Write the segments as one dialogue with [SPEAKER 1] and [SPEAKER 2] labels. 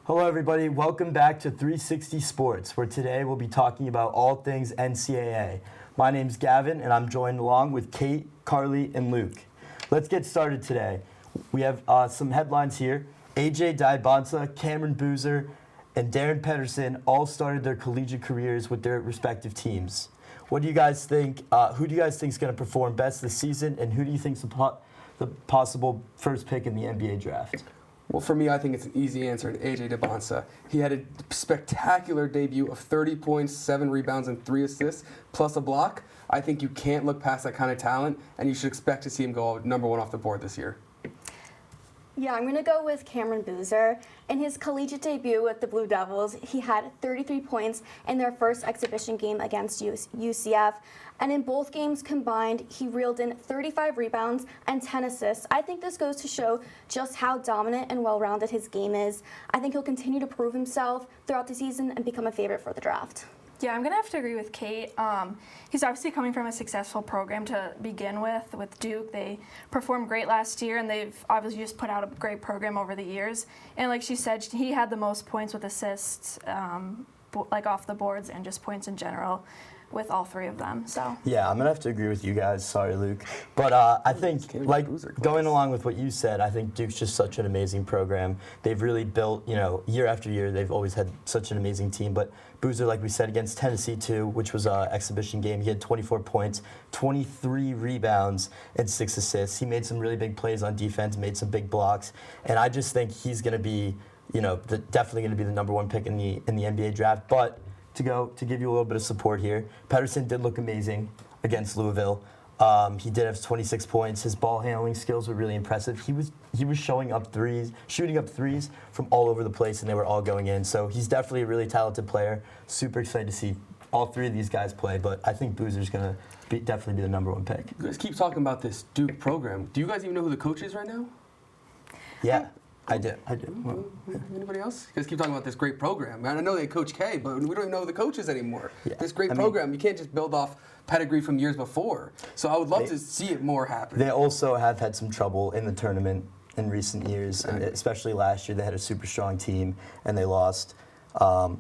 [SPEAKER 1] Hello, everybody. Welcome back to 360 Sports, where today we'll be talking about all things NCAA. My name's Gavin, and I'm joined along with Kate, Carly, and Luke. Let's get started today. We have some headlines here. AJ Diabonsa, Cameron Boozer, and Darren Pedersen all started their collegiate careers with their respective teams. What do you guys think? Who do you guys think is going to perform best this season, and who do you think is the possible first pick in the NBA draft?
[SPEAKER 2] Well, for me, I think it's an easy answer in AJ Diabonsa. He had a spectacular debut of 30 points, 7 rebounds, and 3 assists, plus a block. I think you can't look past that kind of talent, and you should expect to see him go number 1 off the board this year.
[SPEAKER 3] Yeah, I'm going to go with Cameron Boozer. In his collegiate debut with the Blue Devils, he had 33 points in their first exhibition game against UCF. And in both games combined, he reeled in 35 rebounds and 10 assists. I think this goes to show just how dominant and well-rounded his game is. I think he'll continue to prove himself throughout the season and become a favorite for the draft.
[SPEAKER 4] Yeah, I'm going to have to agree with Kate. He's obviously coming from a successful program to begin with Duke. They performed great last year, and they've obviously just put out a great program over the years. And like she said, he had the most points with assists, like off the boards and just points in general with all 3 of them. So
[SPEAKER 1] yeah, I'm going to have to agree with you guys. Sorry, Luke. But I think, like, going along with what you said, I think Duke's just such an amazing program. They've really built, year after year, they've always had such an amazing team. But Boozer, like we said, against Tennessee, too, which was an exhibition game, he had 24 points, 23 rebounds, and 6 assists. He made some really big plays on defense, made some big blocks. And I just think he's going to be, definitely going to be the number 1 pick in the NBA draft. But to give you a little bit of support here, Pedersen did look amazing against Louisville. He did have 26 points. His ball handling skills were really impressive. He was shooting up threes from all over the place, and they were all going in. So he's definitely a really talented player. Super excited to see all 3 of these guys play. But I think Boozer's going to definitely be the number 1 pick.
[SPEAKER 2] You guys keep talking about this Duke program. Do you guys even know who the coach is right now?
[SPEAKER 1] Yeah. I do.
[SPEAKER 2] Well, anybody else? You guys keep talking about this great program. I know they Coach K, but we don't even know who the coach is anymore. Yeah. This great program, you can't just build off pedigree from years before. So I would love to see it more happen.
[SPEAKER 1] They also have had some trouble in the tournament in recent years, and especially last year. They had a super strong team, and they lost.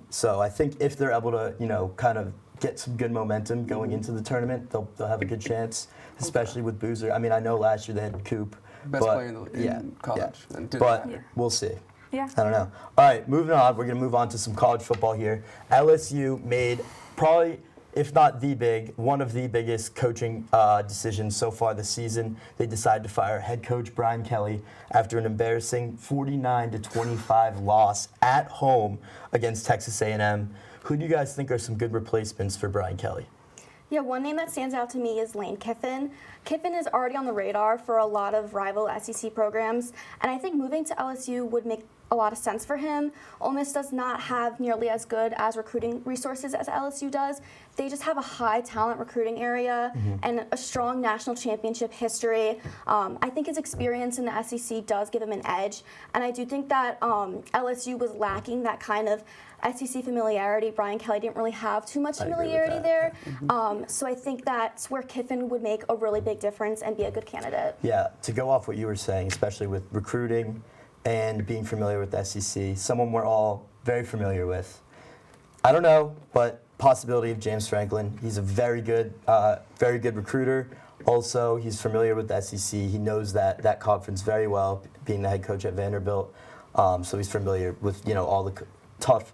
[SPEAKER 1] So I think if they're able to, kind of get some good momentum going into the tournament, they'll have a good chance, especially with Boozer. I mean, I know last year they had Coop.
[SPEAKER 2] Best player in college.
[SPEAKER 1] Yeah. But we'll see.
[SPEAKER 4] Yeah.
[SPEAKER 1] I don't know. All right, moving on. We're going to move on to some college football here. LSU made probably, if not one of the biggest coaching decisions so far this season. They decided to fire head coach Brian Kelly after an embarrassing 49-25 loss at home against Texas A&M. Who do you guys think are some good replacements for Brian Kelly?
[SPEAKER 3] Yeah, one name that stands out to me is Lane Kiffin. Kiffin is already on the radar for a lot of rival SEC programs, and I think moving to LSU would make a lot of sense for him. Ole Miss does not have nearly as good as recruiting resources as LSU does. They just have a high talent recruiting area and a strong national championship history. I think his experience in the SEC does give him an edge, and I do think that LSU was lacking that kind of SEC familiarity. Brian Kelly didn't really have too much familiarity there. So I think that's where Kiffin would make a really big difference and be a good candidate.
[SPEAKER 1] Yeah, to go off what you were saying, especially with recruiting and being familiar with the SEC, someone we're all very familiar with. I don't know, but possibility of James Franklin. He's a very good recruiter. Also, he's familiar with the SEC. He knows that conference very well, being the head coach at Vanderbilt. So he's familiar with all the tough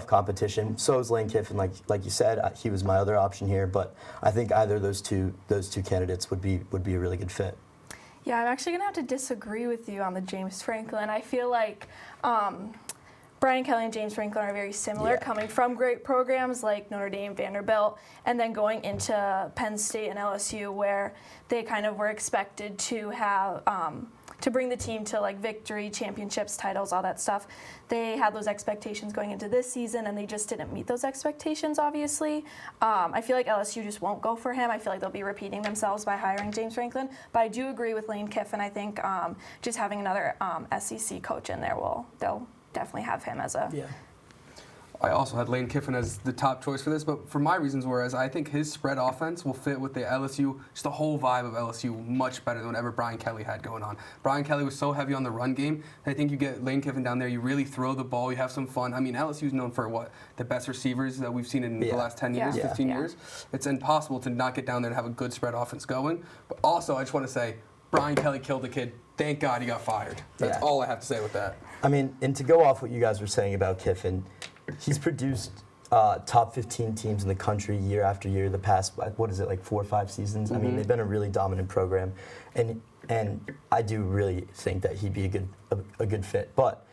[SPEAKER 1] competition. So is Lane Kiffin, like you said. He was my other option here, but I think either of those two candidates would be a really good fit.
[SPEAKER 4] Yeah, I'm actually going to have to disagree with you on the James Franklin. I feel like Brian Kelly and James Franklin are very similar, coming from great programs like Notre Dame, Vanderbilt, and then going into Penn State and LSU, where they kind of were expected to have to bring the team to victory, championships, titles, all that stuff. They had those expectations going into this season, and they just didn't meet those expectations, obviously. I feel like LSU just won't go for him. I feel like they'll be repeating themselves by hiring James Franklin. But I do agree with Lane Kiffin. I think just having another SEC coach in there they'll definitely have him as a
[SPEAKER 2] I also had Lane Kiffin as the top choice for this, but for my reasons, whereas I think his spread offense will fit with the LSU, just the whole vibe of LSU much better than whatever Brian Kelly had going on. Brian Kelly was so heavy on the run game that I think you get Lane Kiffin down there, you really throw the ball, you have some fun. I mean, LSU's known for what? The best receivers that we've seen in the last 10 years, 15 years. It's impossible to not get down there and have a good spread offense going. But also, I just want to say, Brian Kelly killed the kid. Thank God he got fired. That's all I have to say with that.
[SPEAKER 1] I mean, and to go off what you guys were saying about Kiffin, he's produced top 15 teams in the country year after year the past, what is it, like 4 or 5 seasons? I mean, they've been a really dominant program. And I do really think that he'd be a good fit. But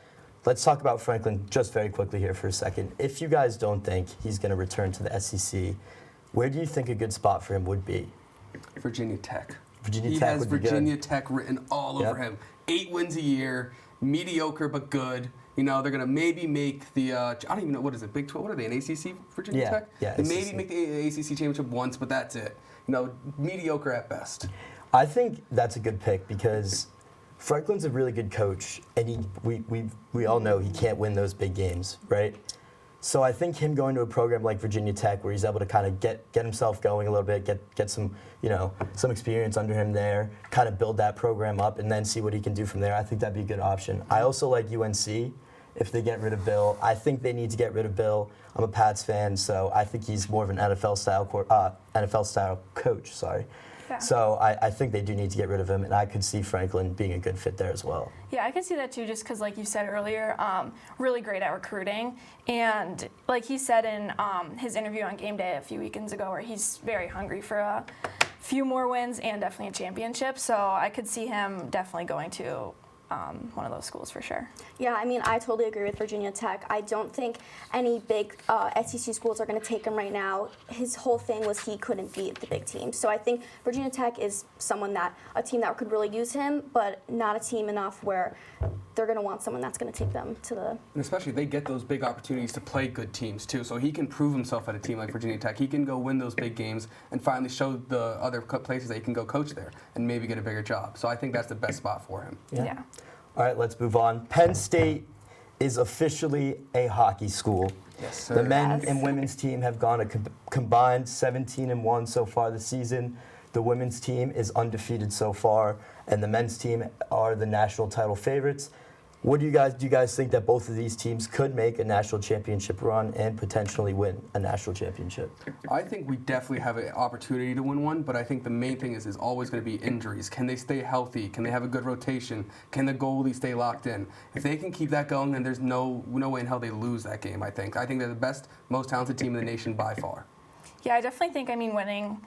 [SPEAKER 1] let's talk about Franklin just very quickly here for a second. If you guys don't think he's going to return to the SEC, where do you think a good spot for him would be?
[SPEAKER 2] Virginia Tech.
[SPEAKER 1] Virginia Tech would be good.
[SPEAKER 2] He has Virginia Tech written all over him. 8 wins a year, mediocre but good. You know, they're going to maybe make the, I don't even know, what is it, Big 12? What are they, an ACC, Virginia Tech?
[SPEAKER 1] Yeah,
[SPEAKER 2] they maybe make the ACC championship once, but that's it. You know, mediocre at best.
[SPEAKER 1] I think that's a good pick because Franklin's a really good coach, and we all know he can't win those big games, right? So I think him going to a program like Virginia Tech, where he's able to kind of get himself going a little bit, get some some experience under him there, kind of build that program up, and then see what he can do from there. I think that'd be a good option. I also like UNC. If they get rid of Bill, I think they need to get rid of Bill. I'm a Pats fan, so I think he's more of an NFL style coach. Sorry.
[SPEAKER 4] Yeah.
[SPEAKER 1] So I think they do need to get rid of him, and I could see Franklin being a good fit there as well.
[SPEAKER 4] Yeah, I could see that too, just because, like you said earlier, really great at recruiting. And like he said in his interview on Game Day a few weekends ago, where he's very hungry for a few more wins and definitely a championship. So I could see him definitely going to one of those schools for sure.
[SPEAKER 3] Yeah, I mean, I totally agree with Virginia Tech. I don't think any big SEC schools are going to take him right now. His whole thing was he couldn't beat the big teams. So I think Virginia Tech is a team that could really use him, but not a team enough where they're going to want someone that's going to take them to the...
[SPEAKER 2] And especially they get those big opportunities to play good teams too, so he can prove himself at a team like Virginia Tech. He can go win those big games and finally show the other places that he can go coach there and maybe get a bigger job. So I think that's the best spot for him.
[SPEAKER 4] Yeah.
[SPEAKER 1] All right, let's move on. Penn State is officially a hockey school.
[SPEAKER 2] Yes, sir.
[SPEAKER 1] The men and women's team have gone a combined 17-1 so far this season. The women's team is undefeated so far, and the men's team are the national title favorites. Do you guys think that both of these teams could make a national championship run and potentially win a national championship?
[SPEAKER 2] I think we definitely have an opportunity to win one, but I think the main thing is always going to be injuries. Can they stay healthy? Can they have a good rotation? Can the goalie stay locked in? If they can keep that going, then there's no way in hell they lose that game, I think. I think they're the best, most talented team in the nation by far.
[SPEAKER 4] Yeah, I definitely think, winning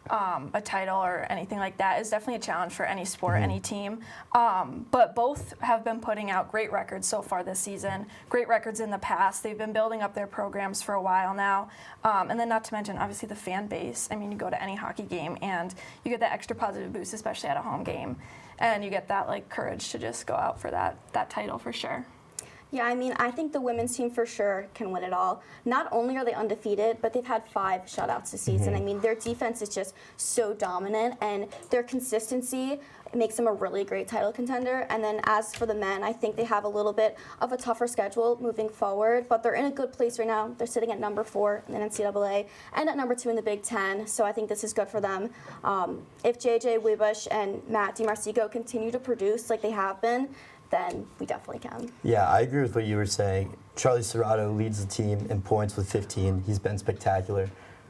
[SPEAKER 4] a title or anything like that is definitely a challenge for any sport, any team. But both have been putting out great records so far this season, great records in the past. They've been building up their programs for a while now. And then not to mention, obviously, the fan base. I mean, you go to any hockey game and you get that extra positive boost, especially at a home game. And you get that courage to just go out for that title for sure.
[SPEAKER 3] Yeah, I mean, I think the women's team for sure can win it all. Not only are they undefeated, but they've had 5 shutouts this season. I mean, their defense is just so dominant, and their consistency makes them a really great title contender. And then as for the men, I think they have a little bit of a tougher schedule moving forward, but they're in a good place right now. They're sitting at number 4 in the NCAA and at number 2 in the Big Ten, so I think this is good for them. If JJ Webush and Matt DiMarcico continue to produce like they have been, then we definitely can.
[SPEAKER 1] Yeah, I agree with what you were saying. Charley Serrato leads the team in points with 15. He's been spectacular.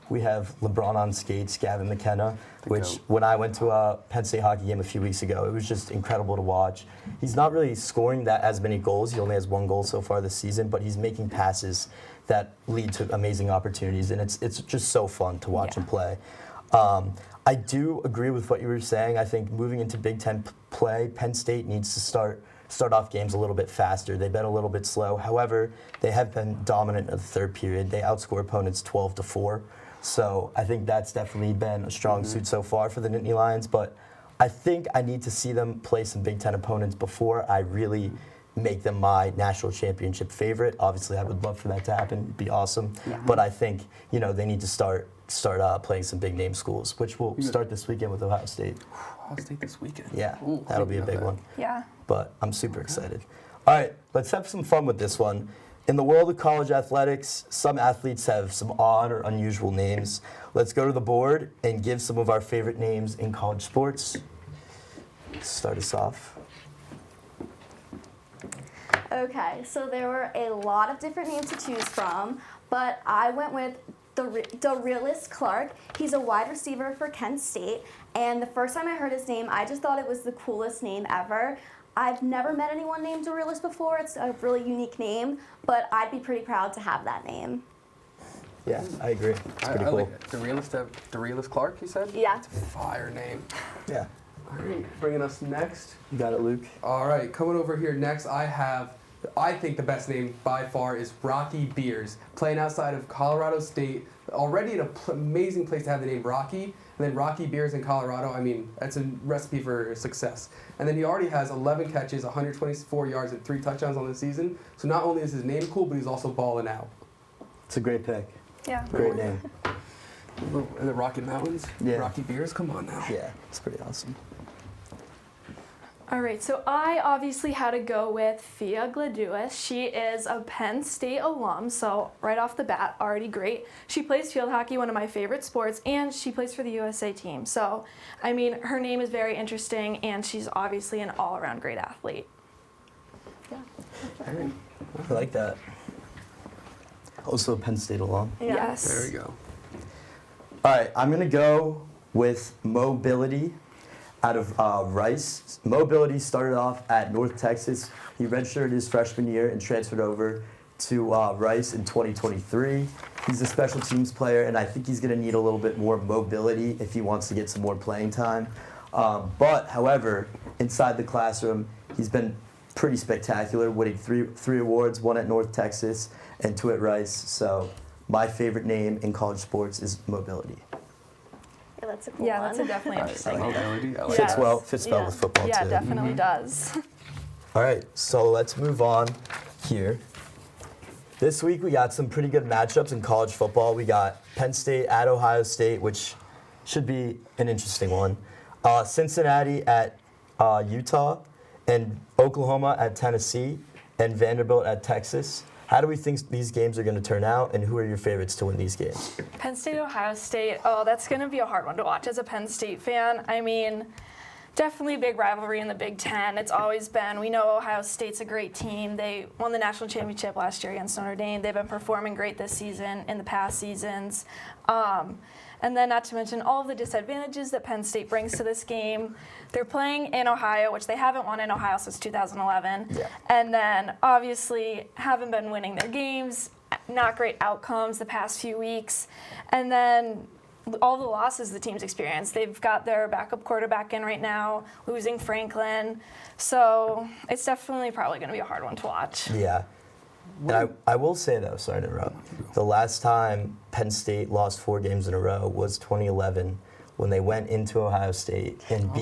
[SPEAKER 1] We have LeBron on skates, Gavin McKenna, which when I went to a Penn State hockey game a few weeks ago, it was just incredible to watch. He's not really scoring as many goals. He only has 1 goal so far this season, but he's making passes that lead to amazing opportunities, and it's just so fun to watch him play. I do agree with what you were saying. I think moving into Big Ten play, Penn State needs to start off games a little bit faster. They've been a little bit slow. However, they have been dominant in the third period. They outscore opponents 12-4. So I think that's definitely been a strong suit so far for the Nittany Lions. But I think I need to see them play some Big Ten opponents before I really make them my national championship favorite. Obviously, I would love for that to happen. It'd be awesome. Yeah. But I think they need to start playing some big name schools, which will start this weekend with Ohio State.
[SPEAKER 2] Ohio State this weekend.
[SPEAKER 1] Yeah, that'll be a big one.
[SPEAKER 4] Yeah.
[SPEAKER 1] But I'm super excited. All right, let's have some fun with this one. in the world of college athletics, some athletes have some odd or unusual names. Let's go to the board and give some of our favorite names in college sports. Start us off.
[SPEAKER 3] Okay, so there were a lot of different names to choose from, but I went with the realist Clark. He's a wide receiver for Kent State, and the first time I heard his name, I just thought it was the coolest name ever. I've never met anyone named Realist before. It's a really unique name, but I'd be pretty proud to have that name.
[SPEAKER 1] Yeah, I agree. It's pretty
[SPEAKER 2] I
[SPEAKER 1] cool.
[SPEAKER 2] like it. The realist Clark, you said?
[SPEAKER 3] Yeah.
[SPEAKER 2] It's a fire name.
[SPEAKER 1] Yeah.
[SPEAKER 2] All right, bringing us next.
[SPEAKER 1] You got it, Luke?
[SPEAKER 2] All right, coming over here next, I think the best name by far is Rocky Beers, playing outside of Colorado State. Already an amazing place to have the name Rocky, and then Rocky Beers in Colorado. I mean, that's a recipe for success. And then he already has 11 catches, 124 yards, and 3 touchdowns on the season. So not only is his name cool, but he's also balling out.
[SPEAKER 1] It's a great pick.
[SPEAKER 4] Yeah.
[SPEAKER 1] Great name.
[SPEAKER 2] And the Rocky Mountains,
[SPEAKER 1] Yeah.
[SPEAKER 2] Rocky Beers, come on now.
[SPEAKER 1] Yeah, it's pretty awesome.
[SPEAKER 4] All right, so I obviously had to go with Fia Gladewis. She is a Penn State alum, so right off the bat, already great. She plays field hockey, one of my favorite sports, and she plays for the USA team. So, I mean, her name is very interesting, and she's obviously an all-around great athlete.
[SPEAKER 3] Yeah.
[SPEAKER 1] I like that. Also a Penn State alum.
[SPEAKER 3] Yeah.
[SPEAKER 4] Yes.
[SPEAKER 2] There we go.
[SPEAKER 1] All right, I'm going to go with Mobility out of Rice. Mobility started off at North Texas. He redshirted his freshman year and transferred over to Rice in 2023. He's a special teams player, and I think he's going to need a little bit more mobility if he wants to get some more playing time. But, however, inside the classroom, he's been pretty spectacular, winning three awards, 1 at North Texas and 2 at Rice. So my favorite name in college sports is Mobility.
[SPEAKER 3] Yeah, that's a cool
[SPEAKER 4] Yeah,
[SPEAKER 3] one.
[SPEAKER 4] that's a definitely interesting name.
[SPEAKER 2] Mobility, I like
[SPEAKER 1] Fits
[SPEAKER 2] that.
[SPEAKER 1] well
[SPEAKER 3] Yeah.
[SPEAKER 1] with football
[SPEAKER 4] Yeah,
[SPEAKER 1] too.
[SPEAKER 4] definitely does.
[SPEAKER 1] All right, so let's move on here. This week we got some pretty good matchups in college football. We got Penn State at Ohio State, which should be an interesting one. Cincinnati at Utah, and Oklahoma at Tennessee, and Vanderbilt at Texas. How do we think these games are going to turn out, and who are your favorites to win these games?
[SPEAKER 4] Penn State, Ohio State. Oh, that's going to be a hard one to watch as a Penn State fan. I mean, definitely a big rivalry in the Big Ten. It's always been. We know Ohio State's a great team. They won the national championship last year against Notre Dame. They've been performing great this season, in the past seasons. And then not to mention all of the disadvantages that Penn State brings to this game. They're playing in Ohio, which they haven't won in Ohio since 2011.
[SPEAKER 1] Yeah.
[SPEAKER 4] And then obviously haven't been winning their games, not great outcomes the past few weeks. And then all the losses the team's experienced. They've got their backup quarterback in right now, losing Franklin. So it's definitely probably going to be a hard one to watch.
[SPEAKER 1] Yeah. And I will say, though, sorry to interrupt, the last time Penn State lost 4 games in a row was 2011 when they went into Ohio State and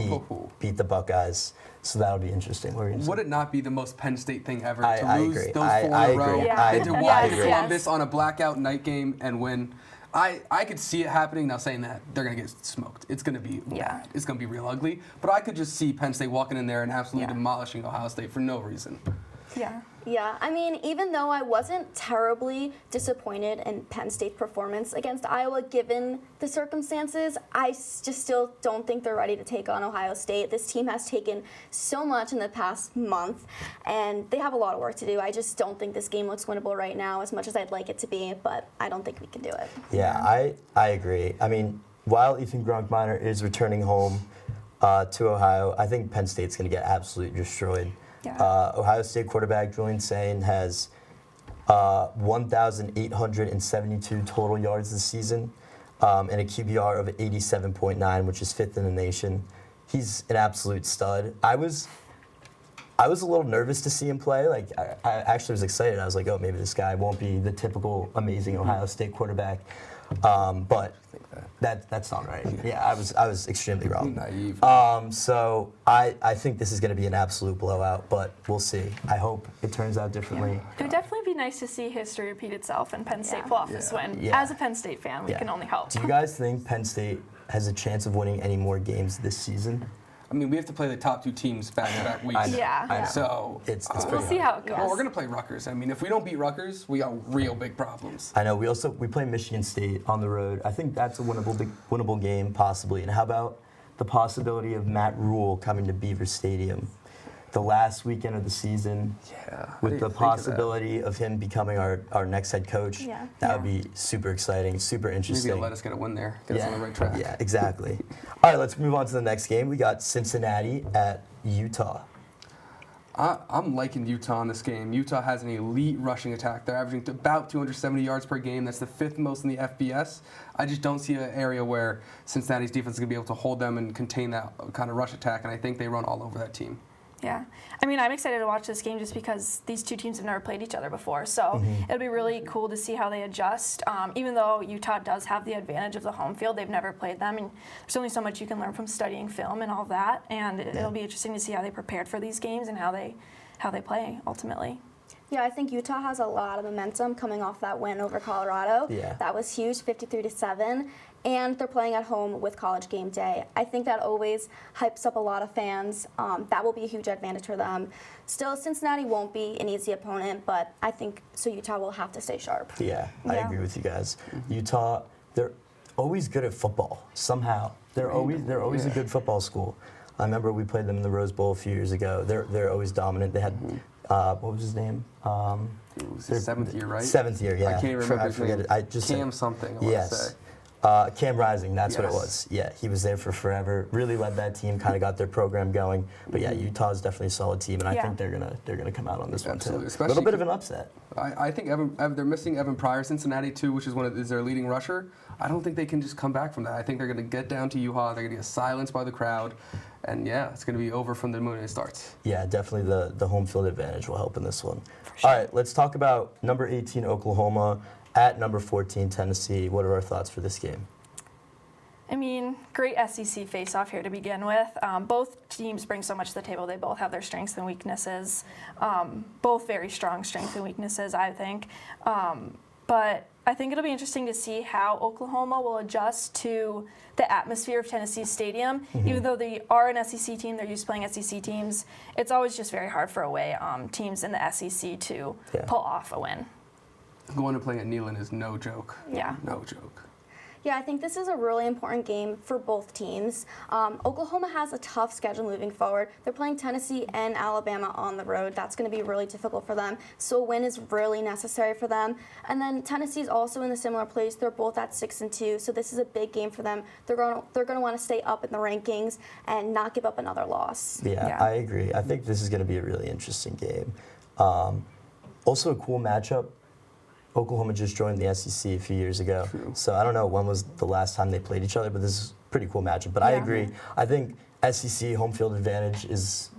[SPEAKER 1] beat the Buckeyes. So that'll be interesting.
[SPEAKER 2] Would it not be the most Penn State thing ever
[SPEAKER 1] I
[SPEAKER 2] to lose
[SPEAKER 1] agree.
[SPEAKER 2] those 4
[SPEAKER 1] I
[SPEAKER 2] in a row
[SPEAKER 1] agree.
[SPEAKER 4] Yeah.
[SPEAKER 2] and to
[SPEAKER 4] Yes,
[SPEAKER 2] watch
[SPEAKER 4] yes.
[SPEAKER 2] Columbus on a blackout night game and win? I could see it happening. Now saying that, they're going to get smoked. It's going to be bad. It's going to be real ugly. But I could just see Penn State walking in there and absolutely demolishing Ohio State for no reason.
[SPEAKER 4] Yeah.
[SPEAKER 3] Yeah, I mean, even though I wasn't terribly disappointed in Penn State's performance against Iowa, given the circumstances, I just still don't think they're ready to take on Ohio State. This team has taken so much in the past month, and they have a lot of work to do. I just don't think this game looks winnable right now, as much as I'd like it to be, but I don't think we can do it.
[SPEAKER 1] Yeah, I agree. I mean, while Ethan Gronkmeyer is returning home to Ohio, I think Penn State's going to get absolutely destroyed.
[SPEAKER 4] Yeah.
[SPEAKER 1] Ohio State quarterback Julian Sain has 1,872 total yards this season and a QBR of 87.9, which is 5th in the nation. He's an absolute stud. I was a little nervous to see him play. Like I actually was excited. I was like, oh, maybe this guy won't be the typical amazing Ohio State quarterback. But that's not right. Yeah, I was extremely wrong.
[SPEAKER 2] Naive.
[SPEAKER 1] So I think this is going to be an absolute blowout, but we'll see. I hope it turns out differently.
[SPEAKER 4] It would definitely be nice to see history repeat itself and Penn State pull off this win.
[SPEAKER 1] Yeah.
[SPEAKER 4] As a Penn State fan, we can only hope.
[SPEAKER 1] Do you guys think Penn State has a chance of winning any more games this season?
[SPEAKER 2] mean, we have to play the top 2 teams back-to-back weeks.
[SPEAKER 1] I know.
[SPEAKER 4] Yeah.
[SPEAKER 1] I know.
[SPEAKER 2] So
[SPEAKER 1] It's
[SPEAKER 4] We'll
[SPEAKER 1] pretty
[SPEAKER 4] see
[SPEAKER 1] hard.
[SPEAKER 4] how it goes.
[SPEAKER 2] well, we're gonna play Rutgers. I mean, if we don't beat Rutgers, we got real big problems.
[SPEAKER 1] I know. We play Michigan State on the road. I think that's a winnable game possibly. And how about the possibility of Matt Rule coming to Beaver Stadium the last weekend of the season?
[SPEAKER 2] Yeah.
[SPEAKER 1] With the possibility of him becoming our next head coach.
[SPEAKER 3] Yeah.
[SPEAKER 1] That would be super exciting, super
[SPEAKER 2] Maybe
[SPEAKER 1] interesting.
[SPEAKER 2] he'll let us get a win there. Get us on the right track.
[SPEAKER 1] Yeah, exactly. All right, let's move on to the next game. We got Cincinnati at Utah.
[SPEAKER 2] I'm liking Utah in this game. Utah has an elite rushing attack. They're averaging about 270 yards per game. That's the 5th most in the FBS. I just don't see an area where Cincinnati's defense is going to be able to hold them and contain that kind of rush attack, and I think they run all over that team.
[SPEAKER 4] Yeah. I mean, I'm excited to watch this game just because these two teams have never played each other before. So it'll be really cool to see how they adjust. Even though Utah does have the advantage of the home field, they've never played them. And there's only so much you can learn from studying film and all that. And it'll be interesting to see how they prepared for these games and how they play ultimately.
[SPEAKER 3] Yeah, I think Utah has a lot of momentum coming off that win over Colorado.
[SPEAKER 1] Yeah.
[SPEAKER 3] That was huge, 53-7. And they're playing at home with College game day. I think that always hypes up a lot of fans. That will be a huge advantage for them. Still, Cincinnati won't be an easy opponent, but I think so Utah will have to stay sharp.
[SPEAKER 1] Yeah, I agree with you guys. Utah, they're always good at football somehow. They're always a good football school. I remember we played them in the Rose Bowl a few years ago. They're always dominant. They had what was his name?
[SPEAKER 2] It was his 7th year, right?
[SPEAKER 1] 7th year, yeah.
[SPEAKER 2] I can't remember
[SPEAKER 1] I
[SPEAKER 2] his
[SPEAKER 1] forget
[SPEAKER 2] name.
[SPEAKER 1] it. I just
[SPEAKER 2] Cam something, I want to say.
[SPEAKER 1] Cam Rising, that's what it
[SPEAKER 2] Yes.
[SPEAKER 1] was. Yeah, he was there for forever. Really led that team, kind of got their program going. But yeah, Utah's definitely a solid team, and I think they're gonna come out on this
[SPEAKER 2] Absolutely.
[SPEAKER 1] one too. A
[SPEAKER 2] Especially
[SPEAKER 1] little bit of an upset.
[SPEAKER 2] I think they're missing Evan Pryor, Cincinnati too, which is their leading rusher. I don't think they can just come back from that. I think they're going to get down to Haughey. They're going to get silenced by the crowd, and yeah, it's going to be over from the moment it starts.
[SPEAKER 1] Yeah, definitely the home field advantage will help in this one. All right, let's talk about number 18 Oklahoma at number 14 Tennessee. What are our thoughts for this game?
[SPEAKER 4] I mean, great SEC face-off here to begin with. Both teams bring so much to the table. They both have their strengths and weaknesses. Both very strong strengths and weaknesses, I think. But I think it'll be interesting to see how Oklahoma will adjust to the atmosphere of Tennessee Stadium. Even though they are an SEC team, they're used to playing SEC teams, it's always just very hard for away teams in the SEC to pull off a win.
[SPEAKER 2] Going and playing at Neyland is no joke.
[SPEAKER 4] Yeah.
[SPEAKER 2] No joke.
[SPEAKER 3] Yeah, I think this is a really important game for both teams. Oklahoma has a tough schedule moving forward. They're playing Tennessee and Alabama on the road. That's going to be really difficult for them. So a win is really necessary for them. And then Tennessee's also in a similar place. They're both at 6-2. So this is a big game for them. They're going to want to stay up in the rankings and not give up another loss.
[SPEAKER 1] Yeah, I agree. I think this is going to be a really interesting game. Also a cool matchup. Oklahoma just joined the SEC a few years ago.
[SPEAKER 2] True.
[SPEAKER 1] So I don't know when was the last time they played each other, but this is a pretty cool matchup. But I agree. I think SEC home field advantage is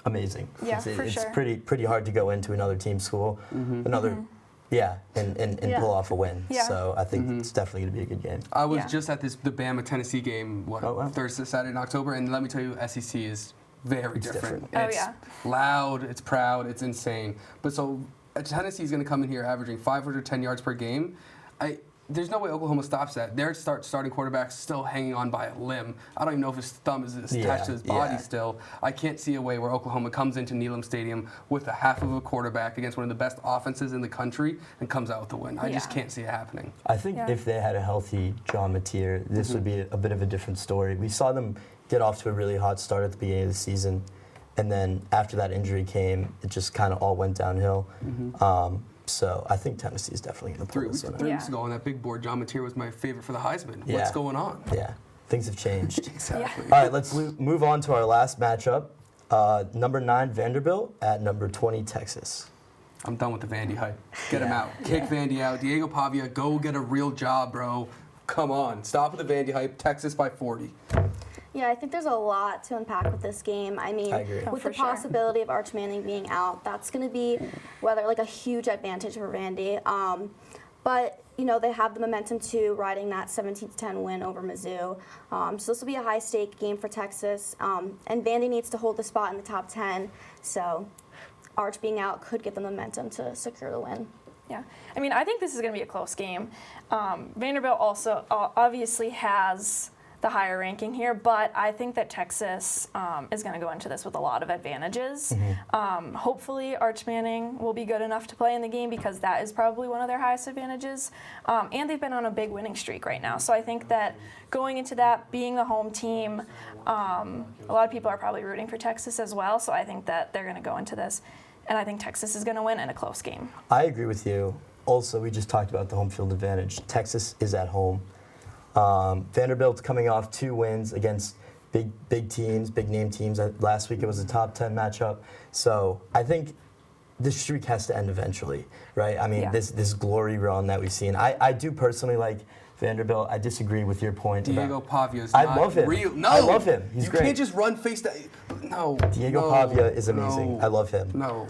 [SPEAKER 1] amazing.
[SPEAKER 4] Yeah,
[SPEAKER 1] it's
[SPEAKER 4] for sure.
[SPEAKER 1] pretty hard to go into another team school, and pull off a win.
[SPEAKER 4] Yeah.
[SPEAKER 1] So I think it's definitely going to be a good game.
[SPEAKER 2] I was just at the Bama Tennessee game, Thursday, Saturday in October, and let me tell you, SEC is very different.
[SPEAKER 4] different.
[SPEAKER 2] It's loud, it's proud, it's insane. But so Tennessee's going to come in here averaging 510 yards per game. There's no way Oklahoma stops that. Their starting quarterback's still hanging on by a limb. I don't even know if his thumb is attached to his body still. I can't see a way where Oklahoma comes into Neyland Stadium with a half of a quarterback against one of the best offenses in the country and comes out with the win. I just can't see it happening.
[SPEAKER 1] I think if they had a healthy John Mateer, this would be a bit of a different story. We saw them get off to a really hot start at the beginning of the season, and then after that injury came, it just kind of all went downhill. So I think Tennessee is definitely going to pull this one out.
[SPEAKER 2] 3 weeks ago on that big board, John Mateer was my favorite for the Heisman.
[SPEAKER 1] Yeah.
[SPEAKER 2] What's going on?
[SPEAKER 1] Yeah, things have changed.
[SPEAKER 2] Exactly.
[SPEAKER 1] All right, let's move on to our last matchup. Number 9 Vanderbilt at number 20 Texas.
[SPEAKER 2] I'm done with the Vandy hype. Get him out. Kick Vandy out. Diego Pavia, go get a real job, bro. Come on. Stop with the Vandy hype. Texas by 40.
[SPEAKER 3] Yeah, I think there's a lot to unpack with this game. I mean,
[SPEAKER 1] I agree.
[SPEAKER 3] with the possibility of Arch Manning being out, that's going to be a huge advantage for Vandy. But they have the momentum too, riding that 17-10 win over Mizzou. So this will be a high-stake game for Texas, and Vandy needs to hold the spot in the top 10. So Arch being out could give them momentum to secure the win.
[SPEAKER 4] Yeah, I mean, I think this is going to be a close game. Vanderbilt also obviously has the higher ranking here, but I think that Texas is going to go into this with a lot of advantages. Hopefully, Arch Manning will be good enough to play in the game because that is probably one of their highest advantages. And they've been on a big winning streak right now. So I think that going into that, being the home team, a lot of people are probably rooting for Texas as well. So I think that they're going to go into this, and I think Texas is going to win in a close game.
[SPEAKER 1] I agree with you. Also, we just talked about the home field advantage. Texas is at home. Vanderbilt's coming off 2 wins against big teams, big name teams. Last week it was a top 10 matchup. So I think this streak has to end eventually, right? I mean, this glory run that we've seen. I do personally like Vanderbilt. I disagree with your point.
[SPEAKER 2] Diego Pavia is
[SPEAKER 1] I
[SPEAKER 2] not
[SPEAKER 1] love him.
[SPEAKER 2] real. No,
[SPEAKER 1] I love him. He's
[SPEAKER 2] you
[SPEAKER 1] great.
[SPEAKER 2] can't just run face to. No.
[SPEAKER 1] Diego Pavia is amazing.
[SPEAKER 2] No,
[SPEAKER 1] I love him.
[SPEAKER 2] No.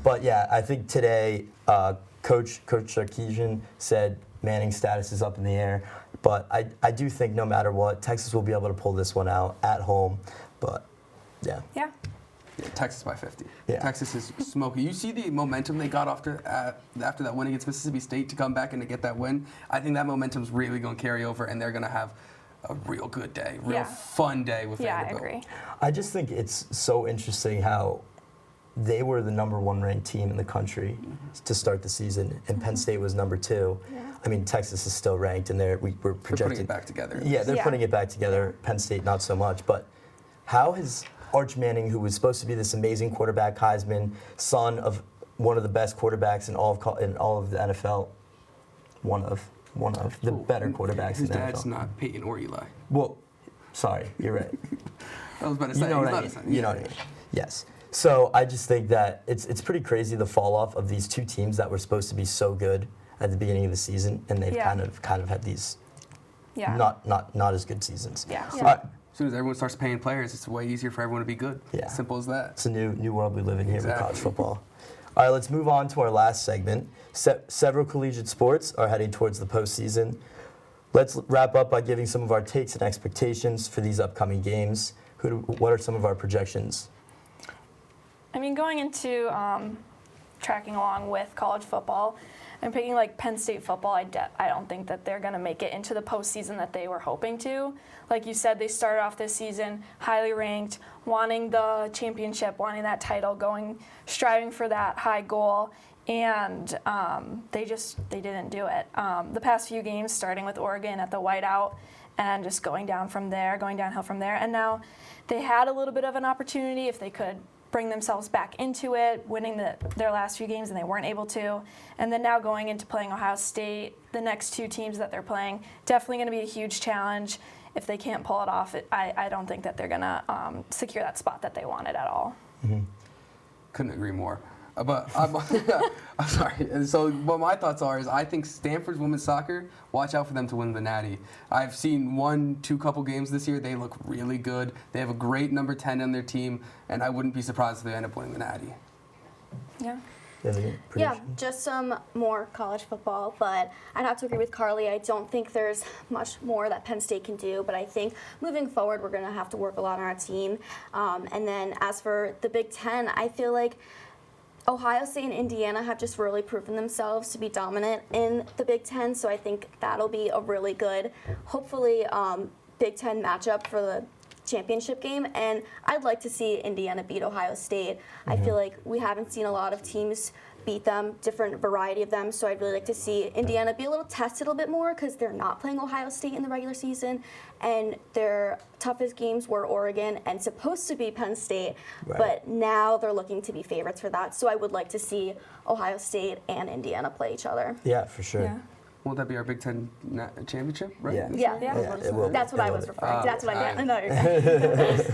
[SPEAKER 1] But yeah, I think today Coach Sarkisian said Manning's status is up in the air. But I do think no matter what, Texas will be able to pull this one out at home. But yeah.
[SPEAKER 4] Yeah.
[SPEAKER 2] Yeah, Texas by 50.
[SPEAKER 1] Yeah.
[SPEAKER 2] Texas is smoky. You see the momentum they got after that win against Mississippi State to come back and to get that win. I think that momentum's really going to carry over, and they're going to have a real good day, real fun day with Vanderbilt.
[SPEAKER 4] I agree.
[SPEAKER 1] I just think it's so interesting how they were the number 1 ranked team in the country to start the season, and Penn State was number 2.
[SPEAKER 4] Yeah.
[SPEAKER 1] I mean, Texas is still ranked, and we're projected.
[SPEAKER 2] They're putting it back together.
[SPEAKER 1] Yeah, they're putting it back together. Penn State, not so much. But how has Arch Manning, who was supposed to be this amazing quarterback, Heisman, son of one of the best quarterbacks in all of the NFL, one of the better quarterbacks
[SPEAKER 2] His
[SPEAKER 1] in the NFL.
[SPEAKER 2] dad's not Peyton or Eli.
[SPEAKER 1] Well, sorry, you're right.
[SPEAKER 2] I was about to say.
[SPEAKER 1] You know what I mean. You know what I mean. Yes. So I just think that it's pretty crazy the fall off of these 2 teams that were supposed to be so good at the beginning of the season, and they've kind of had these not as good seasons.
[SPEAKER 4] Yeah.
[SPEAKER 1] All right.
[SPEAKER 2] As soon as everyone starts paying players, it's way easier for everyone to be good.
[SPEAKER 1] Yeah.
[SPEAKER 2] Simple as that.
[SPEAKER 1] It's a new world we live in here with
[SPEAKER 2] Exactly.
[SPEAKER 1] college football. All right, let's move on to our last segment. Several collegiate sports are heading towards the postseason. Let's wrap up by giving some of our takes and expectations for these upcoming games. What are some of our projections?
[SPEAKER 4] I mean, going into tracking along with college football, I'm picking like Penn State football. I don't think that they're going to make it into the postseason that they were hoping to. Like you said, they started off this season highly ranked, wanting the championship, wanting that title, striving for that high goal, and they didn't do it. The past few games, starting with Oregon at the whiteout, and just going downhill from there, and now they had a little bit of an opportunity if they could bring themselves back into it, winning their last few games, and they weren't able to. And then now going into playing Ohio State, the next 2 teams that they're playing, definitely going to be a huge challenge. If they can't pull it off, I don't think that they're going to secure that spot that they wanted at all.
[SPEAKER 1] Mm-hmm.
[SPEAKER 2] Couldn't agree more. But I'm sorry. And so what my thoughts are is I think Stanford's women's soccer, watch out for them to win the Natty. I've seen 1-2 couple games this year. They look really good. They have a great number 10 on their team, and I wouldn't be surprised if they end up winning the Natty.
[SPEAKER 4] Yeah.
[SPEAKER 3] Yeah, just some more college football, but I'd have to agree with Carly. I don't think there's much more that Penn State can do, but I think moving forward we're going to have to work a lot on our team. And then as for the Big Ten, I feel like Ohio State and Indiana have just really proven themselves to be dominant in the Big Ten, so I think that'll be a really good, hopefully, Big Ten matchup for the championship game. And I'd like to see Indiana beat Ohio State. I feel like we haven't seen a lot of teams beat them, different variety of them, so I'd really like to see Indiana be a little tested a little bit more because they're not playing Ohio State in the regular season, and their toughest games were Oregon and supposed to be Penn State, but now they're looking to be favorites for that, so I would like to see Ohio State and Indiana play each other.
[SPEAKER 1] Yeah, for sure.
[SPEAKER 4] Yeah.
[SPEAKER 2] Won't that be our Big Ten championship, right?
[SPEAKER 1] Yeah.
[SPEAKER 3] Yeah.
[SPEAKER 1] It will.
[SPEAKER 3] That's what I was referring to. That's what I meant. No.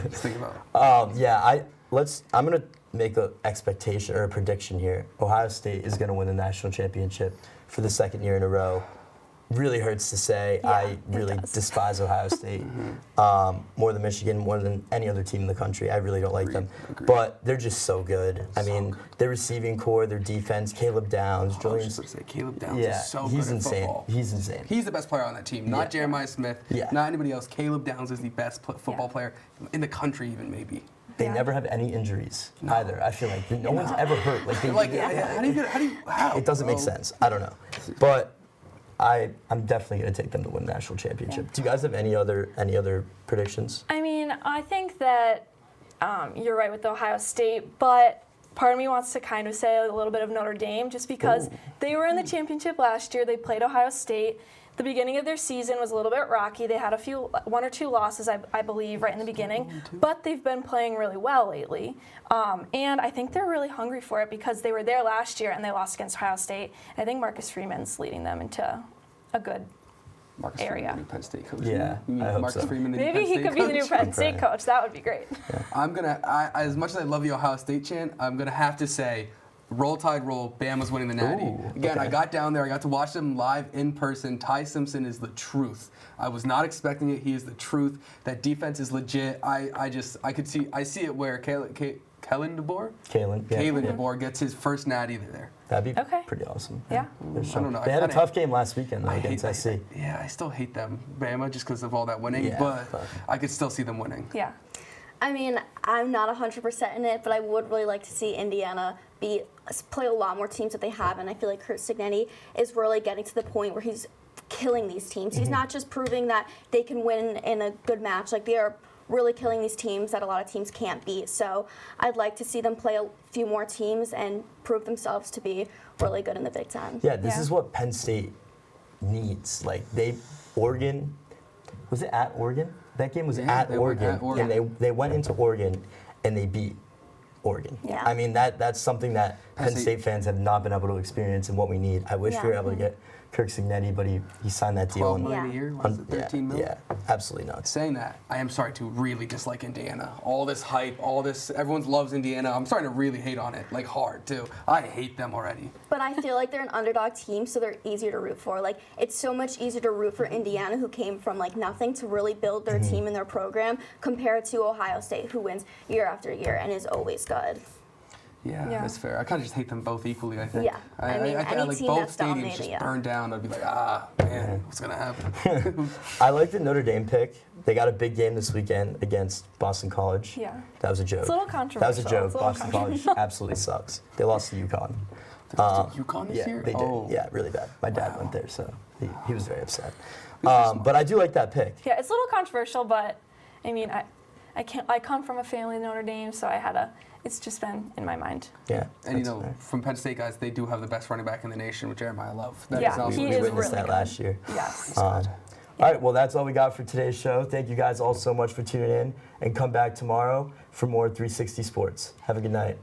[SPEAKER 2] Just think about it.
[SPEAKER 1] I'm gonna make an expectation or a prediction here. Ohio State is gonna win the national championship for the 2nd year in a row. Really hurts to say.
[SPEAKER 3] Yeah,
[SPEAKER 1] I really despise Ohio State more than Michigan, more than any other team in the country. I really don't like them.
[SPEAKER 2] Agreed.
[SPEAKER 1] But they're just so good. I mean, their receiving core, their defense, Caleb Downs,
[SPEAKER 2] I was
[SPEAKER 1] Julian.
[SPEAKER 2] just going to say, Caleb Downs
[SPEAKER 1] Yeah,
[SPEAKER 2] is so
[SPEAKER 1] he's
[SPEAKER 2] good
[SPEAKER 1] insane.
[SPEAKER 2] at football.
[SPEAKER 1] He's insane.
[SPEAKER 2] He's the best player on that team, not
[SPEAKER 1] Yeah.
[SPEAKER 2] Jeremiah Smith,
[SPEAKER 1] Yeah.
[SPEAKER 2] not anybody else. Caleb Downs is the best football player in the country, even maybe.
[SPEAKER 1] They
[SPEAKER 4] Yeah.
[SPEAKER 1] never have any injuries either. I feel like no one's ever hurt. Like,
[SPEAKER 2] How do you?
[SPEAKER 1] it doesn't make sense. I don't know. But I'm definitely going to take them to win the national championship. Do you guys have any other predictions?
[SPEAKER 4] I mean, I think that you're right with Ohio State, but part of me wants to kind of say a little bit of Notre Dame just because they were in the championship last year. They played Ohio State. The beginning of their season was a little bit rocky. They had one or two losses, I believe, right in the beginning. But they've been playing really well lately. And I think they're really hungry for it because they were there last year and they lost against Ohio State. I think Marcus Freeman's leading them into a good
[SPEAKER 2] Marcus
[SPEAKER 4] area.
[SPEAKER 2] Freeman, the new Penn State coach.
[SPEAKER 1] Yeah,
[SPEAKER 2] You mean
[SPEAKER 1] I hope
[SPEAKER 2] Marcus
[SPEAKER 1] so.
[SPEAKER 2] Freeman, the new
[SPEAKER 4] Maybe
[SPEAKER 2] Penn
[SPEAKER 4] he
[SPEAKER 2] State
[SPEAKER 4] could be the new
[SPEAKER 2] coach?
[SPEAKER 4] Penn State coach. That would be great.
[SPEAKER 2] As much as I love the Ohio State chant, I'm gonna have to say, Roll Tide Roll, Bama's winning the Natty. Again,
[SPEAKER 1] okay.
[SPEAKER 2] I got down there, I got to watch them live in person. Ty Simpson is the truth. I was not expecting it. He is the truth. That defense is legit. I see it where Kalen DeBoer?
[SPEAKER 1] Kalen. Yeah.
[SPEAKER 2] Kalen DeBoer gets his first Natty there.
[SPEAKER 1] That'd be
[SPEAKER 4] Okay.
[SPEAKER 1] pretty awesome.
[SPEAKER 4] Yeah.
[SPEAKER 1] They're
[SPEAKER 2] I don't know.
[SPEAKER 1] They had a
[SPEAKER 2] I
[SPEAKER 1] tough game last weekend though,
[SPEAKER 2] I
[SPEAKER 1] against SC.
[SPEAKER 2] I still hate them, Bama, just because of all that winning,
[SPEAKER 1] Yeah,
[SPEAKER 2] but
[SPEAKER 1] but-
[SPEAKER 2] I could still see them winning.
[SPEAKER 4] Yeah.
[SPEAKER 3] I mean, I'm not 100% in it, but I would really like to see Indiana play a lot more teams that they have, and I feel like Curt Cignetti is really getting to the point where he's killing these teams. He's not just proving that they can win in a good match, like they are really killing these teams that a lot of teams can't beat. So I'd like to see them play a few more teams and prove themselves to be really good in the Big Ten.
[SPEAKER 1] Yeah, this
[SPEAKER 4] Yeah.
[SPEAKER 1] is what Penn State needs. Like Oregon, was it at Oregon? That game was
[SPEAKER 2] Yeah,
[SPEAKER 1] at
[SPEAKER 2] they went
[SPEAKER 1] Oregon,
[SPEAKER 2] at Oregon.
[SPEAKER 1] and they went into Oregon and they beat Oregon.
[SPEAKER 3] Yeah.
[SPEAKER 1] I mean that's something that Penn State fans have not been able to experience and what we need. I wish we were able to get Kirk Cignetti, but he signed that deal.
[SPEAKER 2] 12 million a year? Was it 13 million?
[SPEAKER 1] Yeah, absolutely nuts.
[SPEAKER 2] Saying that, I am starting to really dislike Indiana. All this hype, all this, everyone loves Indiana. I'm starting to really hate on it, like hard too. I hate them already.
[SPEAKER 3] But I feel like they're an underdog team, so they're easier to root for. Like, it's so much easier to root for Indiana, who came from like nothing to really build their team and their program, compared to Ohio State, who wins year after year and is always good.
[SPEAKER 2] Yeah,
[SPEAKER 4] Yeah.
[SPEAKER 2] that's fair. I kind of just hate them both equally, I think.
[SPEAKER 3] Yeah, I mean, any
[SPEAKER 2] like
[SPEAKER 3] team
[SPEAKER 2] both
[SPEAKER 3] that's
[SPEAKER 2] stadiums
[SPEAKER 3] dominating,
[SPEAKER 2] just
[SPEAKER 3] yeah.
[SPEAKER 2] burned down. I'd be like, man, what's going to happen?
[SPEAKER 1] I like the Notre Dame pick. They got a big game this weekend against Boston College.
[SPEAKER 4] Yeah.
[SPEAKER 1] That was a joke.
[SPEAKER 4] It's a little
[SPEAKER 1] That was a
[SPEAKER 4] controversial.
[SPEAKER 1] joke.
[SPEAKER 4] It's a little
[SPEAKER 1] Boston College absolutely sucks. They lost to UConn.
[SPEAKER 2] UConn this
[SPEAKER 1] Yeah,
[SPEAKER 2] year?
[SPEAKER 1] they did.
[SPEAKER 2] Oh.
[SPEAKER 1] Yeah, really bad. My dad
[SPEAKER 2] Wow.
[SPEAKER 1] went there, so he was very upset. But I do like that pick.
[SPEAKER 4] Yeah, it's a little controversial, but I mean, I come from a family in Notre Dame, so it's just been in my mind.
[SPEAKER 1] Yeah.
[SPEAKER 2] And
[SPEAKER 1] that's fair.
[SPEAKER 2] from Penn State guys, they do have the best running back in the nation with Jeremiah Love. That
[SPEAKER 4] Yeah,
[SPEAKER 2] is also
[SPEAKER 4] he
[SPEAKER 1] we
[SPEAKER 4] is
[SPEAKER 1] witnessed
[SPEAKER 4] really
[SPEAKER 1] that
[SPEAKER 4] good.
[SPEAKER 1] last year.
[SPEAKER 4] Yes.
[SPEAKER 1] All right, well, that's all we got for today's show. Thank you guys all so much for tuning in, and come back tomorrow for more 360 Sports. Have a good night.